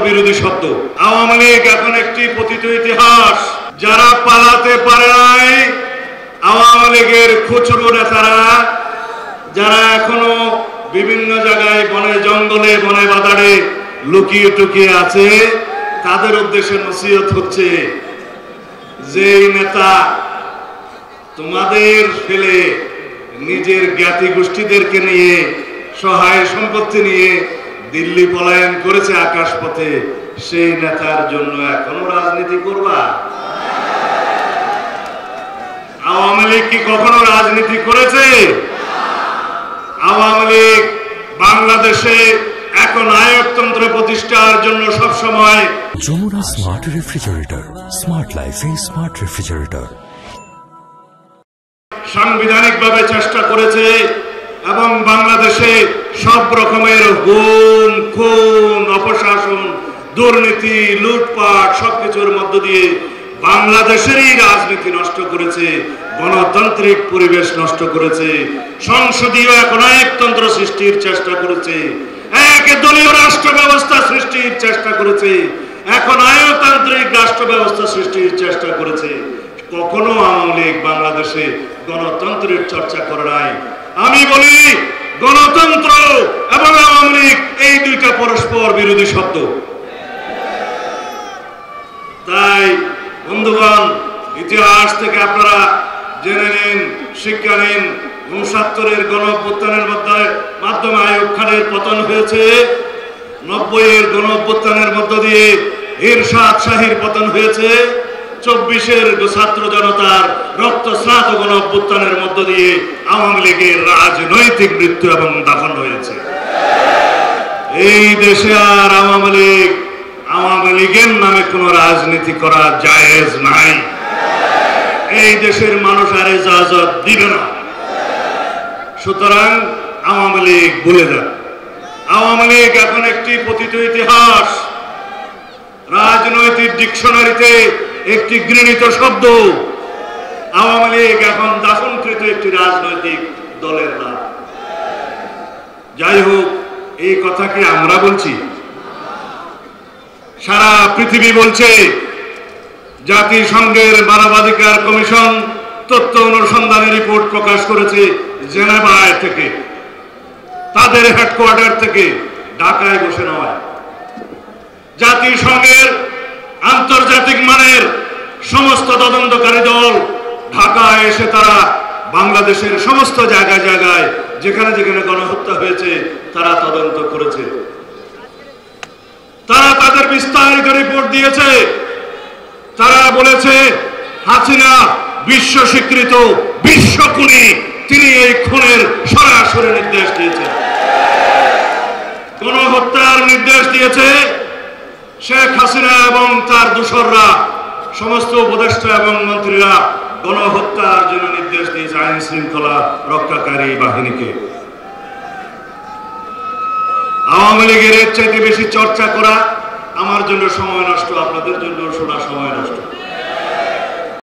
বিরোধী শব্দ। আওয়ামী লীগ এখন একটি পতিত ইতিহাস। যারা পালাতে পারে নাই আওয়ামী লীগের খুচরো নেতারা, যারা এখনো বিভিন্ন জায়গায় বনে জঙ্গলে বনে বাদারে লুকিয়ে টুকিয়ে আছে, তাদের উদ্দেশ্যে নসিহত হচ্ছে যে নেতা তোমাদের ফেলে নিজের জ্ঞাতি গোষ্ঠীদেরকে নিয়ে সহায় সম্পত্তি নিয়ে দিল্লি পলায়ন করেছে আকাশপথে, সেই নেতার জন্য এখনো রাজনীতি করবা? আওয়ামী লীগ কি কখনো রাজনীতি করেছে? আওয়ামী লীগ বাংলাদেশে এখন নায়কতন্ত্র প্রতিষ্ঠার জন্য সব সময় যমুনা স্মার্ট রেফ্রিজারেটর, স্মার্ট লাইফে স্মার্ট রেফ্রিজারেটর সাংবিধানিকভাবে চেষ্টা করেছে এবং বাংলাদেশে সব রকমের গুম খুন অপশাসন দুর্নীতি লুটপাট সবকিছুর মধ্য দিয়ে বাংলাদেশেরই রাজনীতি নষ্ট করেছে, গণতান্ত্রিক পরিবেশ নষ্ট করেছে, সংসদীয় একনায়কতন্ত্র সৃষ্টির চেষ্টা করেছে, এক দলীয় রাষ্ট্র ব্যবস্থা সৃষ্টির চেষ্টা করেছে, একনায়কতান্ত্রিক রাষ্ট্র ব্যবস্থা সৃষ্টির চেষ্টা করেছে। কখনো আওয়ামী লীগ বাংলাদেশে গণতন্ত্রের চর্চা করে নাই। আমি বলি গণতন্ত্র এবং আওয়ামী লীগ এই দুইটা পরস্পর বিরোধী শব্দ। তাই বন্ধুগণ, ইতিহাস থেকে আপনারা জেনে নিন, শিক্ষা নিন। 69-এর গণঅভ্যুত্থানের মাধ্যমে আইয়ুব খানের পতন হয়েছে, 90-এর গণঅভ্যুত্থানের মধ্য দিয়ে এরশাদ শাহীর পতন হয়েছে, 24-এর ছাত্র জনতার রক্তস্নাত গণঅভ্যুত্থানের মধ্য দিয়ে আওয়ামী লীগের রাজনৈতিক মৃত্যু এবং দাফন হয়েছে। এই দেশে আর আওয়ামী লীগের নামে কোন রাজনীতি করা জায়েজ নাই। এই দেশের মানুষ আর ইজাজত দিবে না। সুতরাং আওয়ামী লীগ ভুলে যান। আওয়ামী লীগ এখন একটি পতিত ইতিহাস, রাজনৈতিক ডিকশনারিতে একটি ঘৃণিত শব্দ। আওয়ামী লীগ এখন দাফনকৃত একটি রাজনৈতিক দলের নাম। যাই হোক, এই কথা কি আমরা বলছি? সারা পৃথিবী বলছে। জাতিসংঘের মানবাধিকার কমিশন তথ্য অনুসন্ধানের রিপোর্ট প্রকাশ করেছে জেনেভায় থেকে, তাদের হেডকোয়ার্টার থেকে, ঢাকায় বসে নয়। জাতিসংঘের আন্তর্জাতিক মানের সমস্ত তদন্তকারী দল ঢাকায় এসে তারা বাংলাদেশের সমস্ত জায়গায় জায়গায় যেখানে যেখানে গণহত্যা হয়েছে তারা তদন্ত করেছে। তারা তাদের বিস্তারিত রিপোর্ট দিয়েছে। তারা বলেছে হাসিনা বিশ্ব স্বীকৃত বিশ্ব খুনি, তিনি এই খুনের সরাসরি নির্দেশ দিয়েছেন, গণহত্যার নির্দেশ দিয়েছে। শেখ হাসিনা এবং তার দোসররা, সমস্ত উপদেষ্টা এবং মন্ত্রীরা গণহত্যার জন্য নির্দেশ দিয়েছে আইন শৃঙ্খলা রক্ষাকারী বাহিনীকে। আওয়ামী লীগের এর চাইতে বেশি চর্চা করা আমার জন্য সময় নষ্ট, আপনাদের জন্য শোনা সময় নষ্ট।